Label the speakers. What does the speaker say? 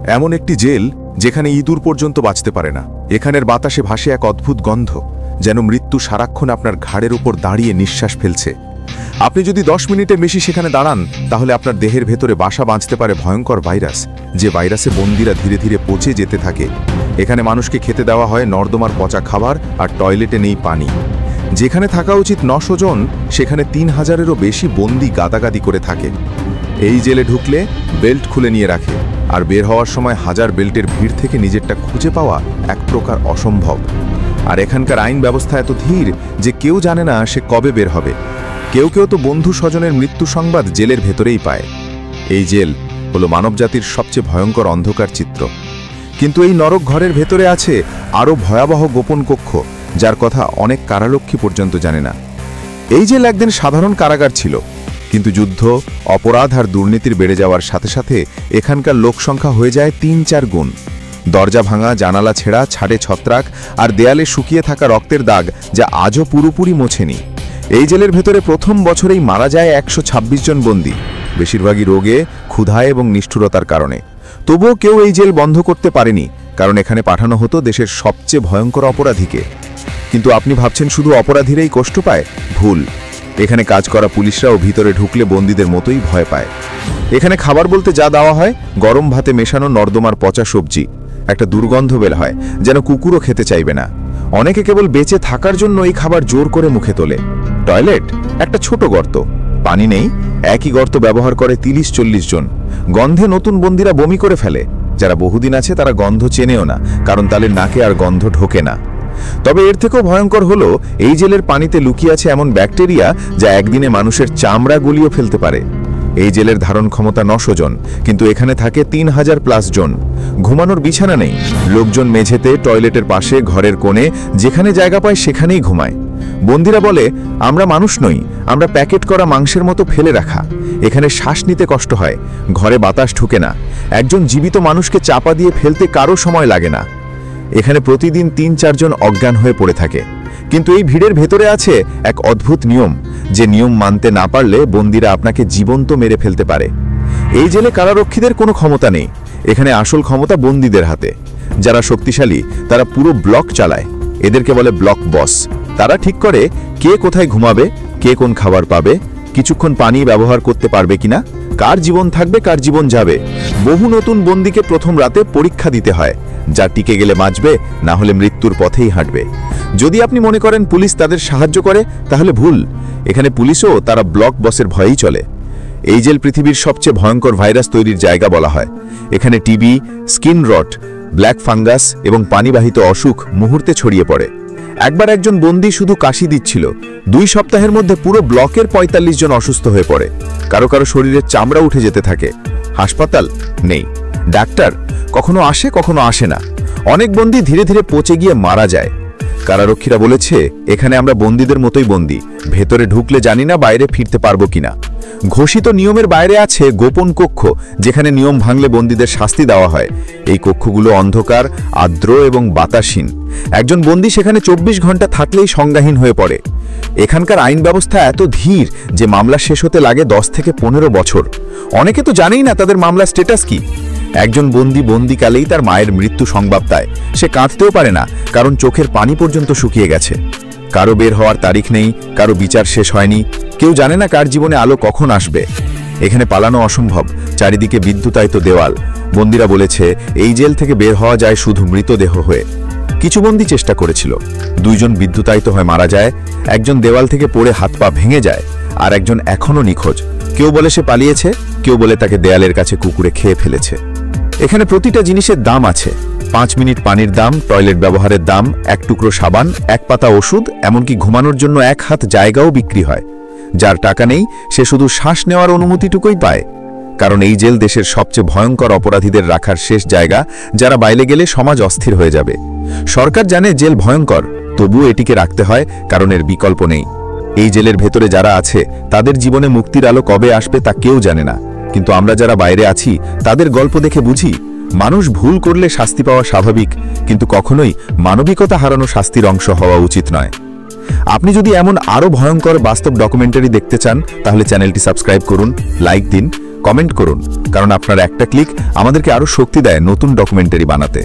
Speaker 1: এমন একটি জেল যেখানে ইঁদুর পর্যন্ত বাঁচতে পারে না। এখানের বাতাসে ভাসে এক অদ্ভুত গন্ধ, যেন মৃত্যু সারাক্ষণ আপনার ঘাড়ের উপর দাঁড়িয়ে নিঃশ্বাস ফেলছে। আপনি যদি 10 মিনিটের বেশি সেখানে দাঁড়ান, তাহলে আপনার দেহের ভেতরে বাসা বাঁধতে পারে ভয়ঙ্কর ভাইরাস, যে ভাইরাসে বন্দীরা ধীরে ধীরে পচে যেতে থাকে। এখানে মানুষকে খেতে দেওয়া হয় নর্দমার পচা খাবার, আর টয়লেটে নেই পানি। যেখানে থাকা উচিত 900 জন, সেখানে 3000-এরও বেশি বন্দী গাদাগাদি করে থাকে। এই জেলে ঢুকলে বেল্ট খুলে নিয়ে রাখে, আর বের হওয়ার সময় হাজার বেল্টের ভিড় থেকে নিজেরটা খুঁজে পাওয়া এক প্রকার অসম্ভব। আর এখানকার আইন ব্যবস্থা এত ধীর যে কেউ জানে না সে কবে বের হবে। কেউ কেউ তো বন্ধু স্বজনের মৃত্যু সংবাদ জেলের ভেতরেই পায়। এই জেল হলো মানবজাতির সবচেয়ে ভয়ঙ্কর অন্ধকার চিত্র। কিন্তু এই নরক ঘরের ভেতরে আছে আরও ভয়াবহ গোপন কক্ষ, যার কথা অনেক কারারক্ষী পর্যন্ত জানে না। এই জেল একদিন সাধারণ কারাগার ছিল, কিন্তু যুদ্ধ, অপরাধ আর দুর্নীতির বেড়ে যাওয়ার সাথে সাথে এখানকার লোকসংখ্যা হয়ে যায় 3-4 গুণ। দরজা ভাঙা, জানালা ছেঁড়া, ছাড়ে ছত্রাক আর দেয়ালে শুকিয়ে থাকা রক্তের দাগ, যা আজও পুরোপুরি মোছেনি। এই জেলের ভেতরে প্রথম বছরেই মারা যায় 126 জন বন্দী, বেশিরভাগই রোগে, ক্ষুধায় এবং নিষ্ঠুরতার কারণে। তবুও কেউ এই জেল বন্ধ করতে পারেনি, কারণ এখানে পাঠানো হতো দেশের সবচেয়ে ভয়ঙ্কর অপরাধীকে। কিন্তু আপনি ভাবছেন শুধু অপরাধীরাই কষ্ট পায়? ভুল। এখানে কাজ করা পুলিশরাও ভিতরে ঢুকলে বন্দীদের মতোই ভয় পায়। এখানে খাবার বলতে যা দেওয়া হয়, গরম ভাতে মেশানো নর্দমার পচা সবজি। একটা দুর্গন্ধ বের হয়, যেন কুকুরও খেতে চাইবে না। অনেকে কেবল বেঁচে থাকার জন্য এই খাবার জোর করে মুখে তোলে। টয়লেট একটা ছোট গর্ত, পানি নেই। একই গর্ত ব্যবহার করে 30-40 জন। গন্ধে নতুন বন্দীরা বমি করে ফেলে। যারা বহুদিন আছে তারা গন্ধ চেনেও না, কারণ তাদের নাকে আর গন্ধ ঢোকে না। তবে এর থেকেও ভয়ঙ্কর হলো এই জেলের পানিতে লুকিয়ে আছে এমন ব্যাকটেরিয়া, যা একদিনে মানুষের চামড়া গলিয়ে ফেলতে পারে। এই জেলের ধারণ ক্ষমতা 900 জন, কিন্তু এখানে থাকে 3000+ জন। ঘুমানোর বিছানা নেই। লোকজন মেঝেতে, টয়লেটের পাশে, ঘরের কোণে, যেখানে জায়গা পায় সেখানেই ঘুমায়। বন্দীরা বলে, আমরা মানুষ নই, আমরা প্যাকেট করা মাংসের মতো ফেলে রাখা। এখানে শ্বাস নিতে কষ্ট হয়, ঘরে বাতাস ঢুকে না। একজন জীবিত মানুষকে চাপা দিয়ে ফেলতে কারো সময় লাগে না। এখানে প্রতিদিন 3-4 জন অজ্ঞান হয়ে পড়ে থাকে। কিন্তু এই ভিড়ের ভেতরে আছে এক অদ্ভুত নিয়ম, যে নিয়ম মানতে না পারলে বন্দীরা আপনাকে জীবন্ত মেরে ফেলতে পারে। এই জেলে কারারক্ষীদের কোনো ক্ষমতা নেই। এখানে আসল ক্ষমতা বন্দীদের হাতে। যারা শক্তিশালী তারা পুরো ব্লক চালায়। এদেরকে বলে ব্লক বস। তারা ঠিক করে কে কোথায় ঘুমাবে, কে কোন খাবার পাবে, কিছুক্ষণ পানি ব্যবহার করতে পারবে কিনা, কার জীবন থাকবে, কার জীবন যাবে। বহু নতুন বন্দীকে প্রথম রাতে পরীক্ষা দিতে হয়। যা টিকে গেলে বাঁচবে, না হলে মৃত্যুর পথেই হাঁটবে। যদি আপনি মনে করেন পুলিশ তাদের সাহায্য করে, তাহলে ভুল। এখানে পুলিশও তারা ব্লক বসের ভয়েই চলে। এই জেল পৃথিবীর সবচেয়ে ভয়ঙ্কর ভাইরাস তৈরির জায়গা বলা হয়। এখানে টিবি, স্কিন রট, ব্ল্যাক ফাঙ্গাস এবং পানিবাহিত অসুখ মুহূর্তে ছড়িয়ে পড়ে। একবার একজন বন্দী শুধু কাশি দিচ্ছিল, 2 সপ্তাহের মধ্যে পুরো ব্লকের 45 জন অসুস্থ হয়ে পড়ে। কারো কারো শরীরের চামড়া উঠে যেতে থাকে। হাসপাতাল নেই, ডাক্তার কখনো আসে কখনো আসে না। অনেক বন্দী ধীরে ধীরে পচে গিয়ে মারা যায়। কারারক্ষীরা বলেছে, এখানে আমরা বন্দীদের মতোই বন্দী, ভেতরে ঢুকলে জানি না বাইরে ফিরতে পারবো কিনা। ঘোষিত নিয়মের বাইরে আছে গোপন কক্ষ, যেখানে নিয়ম ভাঙলে বন্দীদের শাস্তি দেওয়া হয়। এই কক্ষগুলো অন্ধকার, আর্দ্র এবং বাতাসহীন। একজন বন্দী সেখানে 24 ঘন্টা থাকলেই সংজ্ঞাহীন হয়ে পড়ে। এখানকার আইন ব্যবস্থা এত ধীর যে মামলা শেষ হতে লাগে 10 থেকে 15 বছর। অনেকে তো জানেই না তাদের মামলার স্ট্যাটাস কি। একজন বন্দিকালেই তার মায়ের মৃত্যু সংবাদ দেয়। সে কাঁদতেও পারে না, কারণ চোখের পানি পর্যন্ত শুকিয়ে গেছে। কারো বের হওয়ার তারিখ নেই, কারো বিচার শেষ হয়নি। কেউ জানে না কার জীবনে আলো কখন আসবে। এখানে পালানো অসম্ভব, চারিদিকে বিদ্যুতায়িত দেওয়াল। বন্দীরা বলেছে, এই জেল থেকে বের হওয়া যায় শুধু মৃতদেহ হয়ে। কিছু বন্দী চেষ্টা করেছিল। 2 জন বিদ্যুতায়িত হয়ে মারা যায়, একজন দেওয়াল থেকে পড়ে হাত পা ভেঙে যায়, আর একজন এখনও নিখোঁজ। কেউ বলে সে পালিয়েছে, কেউ বলে তাকে দেয়ালের কাছে কুকুরে খেয়ে ফেলেছে। এখানে প্রতিটা জিনিসের দাম আছে। 5 মিনিট পানির দাম, টয়লেট ব্যবহারের দাম, 1 টুকরো সাবান, 1 পাতা ওষুধ, এমনকি ঘুমানোর জন্য 1 হাত জায়গাও বিক্রি হয়। যার টাকা নেই সে শুধু শ্বাস নেওয়ার অনুমতিটুকুই পায়। কারণ এই জেল দেশের সবচেয়ে ভয়ঙ্কর অপরাধীদের রাখার শেষ জায়গা, যারা বাইরে গেলে সমাজ অস্থির হয়ে যাবে। সরকার জানে জেল ভয়ঙ্কর, তবুও এটিকে রাখতে হয়, কারণ এর বিকল্প নেই। এই জেলের ভেতরে যারা আছে তাদের জীবনে মুক্তির আলো কবে আসবে তা কেউ জানে না। কিন্তু আমরা যারা বাইরে আছি তাদের গল্প দেখে বুঝি, মানুষ ভুল করলে শাস্তি পাওয়া স্বাভাবিক, কিন্তু কখনোই মানবিকতা হারানো শাস্তির অংশ হওয়া উচিত নয়। আপনি যদি এমন আরও ভয়ঙ্কর বাস্তব ডকুমেন্টারি দেখতে চান, তাহলে চ্যানেলটি সাবস্ক্রাইব করুন, লাইক দিন, কমেন্ট করুন, কারণ আপনার একটা ক্লিক আমাদেরকে আরও শক্তি দেয় নতুন ডকুমেন্টারি বানাতে।